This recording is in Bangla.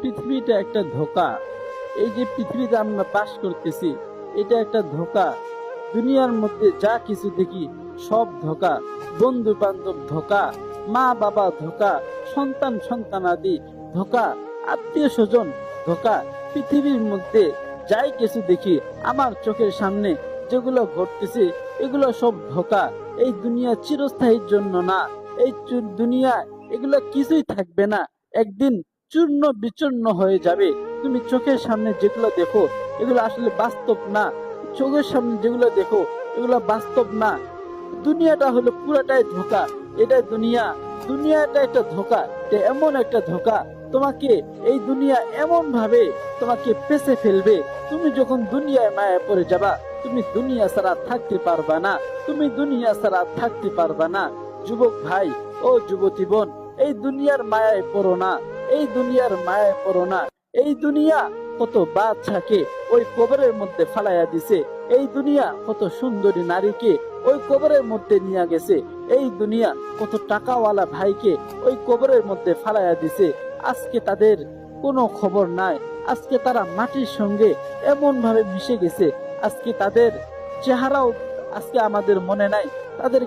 পৃথিবীটা একটা ধোঁকা। এই যে পৃথিবীতে আমরা বাস করতেছি, এটা একটা ধোঁকা। দুনিয়ার মধ্যে যা কিছু দেখি সব ধোঁকা। বন্ধু বান্ধব ধোঁকা, মা বাবা ধোঁকা, সন্তান সন্তানাদি ধোঁকা, আত্মীয় স্বজন ধোঁকা। পৃথিবীর মধ্যে যাই কিছু দেখি আমার চোখের সামনে যেগুলো ঘটতেছে এগুলো সব ধোঁকা। এই দুনিয়া চিরস্থায়ীর জন্য না। এই দুনিয়া এগুলো কিছুই থাকবে না, একদিন চূর্ণ বিচূর্ণ হয়ে যাবে। তুমি চোখের সামনে যেগুলো দেখো এগুলো আসলে বাস্তব না। চোখের সামনে যেগুলো দেখো এগুলো বাস্তব না। দুনিয়াটা হলো পুরাটাই ধোঁকা। এটা দুনিয়া, দুনিয়াটা একটা ধোঁকা। এটা এমন একটা ধোঁকা, তোমাকে এই দুনিয়া এমন ভাবে তোমাকে পেছে ফেলবে। তুমি যখন দুনিয়ায় মায়া পড়ে যাবা, তুমি দুনিয়া ছাড়া থাকতে পারবা না। তুমি দুনিয়া ছাড়া থাকতে পারবা না। যুবক ভাই ও যুবতী বোন, এই দুনিয়ার মায়ায় পড়ো না। এই দুনিয়ার মায়ায় পড়ো না। এই দুনিয়া কত বাচ্চাকে ওই কবরের মধ্যে ফালাইয়া দিছে। এই দুনিয়া কত সুন্দরী নারীকে ওই কবরের মধ্যে নিয়ে গেছে। এই দুনিয়া কত টাকাওয়ালা ভাইকে ওই কবরের মধ্যে ফালাইয়া দিছে। আজকে তাদের কোনো খবর নাই। আজকে তারা মাটির সঙ্গে এমন ভাবে মিশে গেছে। আজকে তাদের চেহারাও আজকে আমাদের মনে নাই। তাদের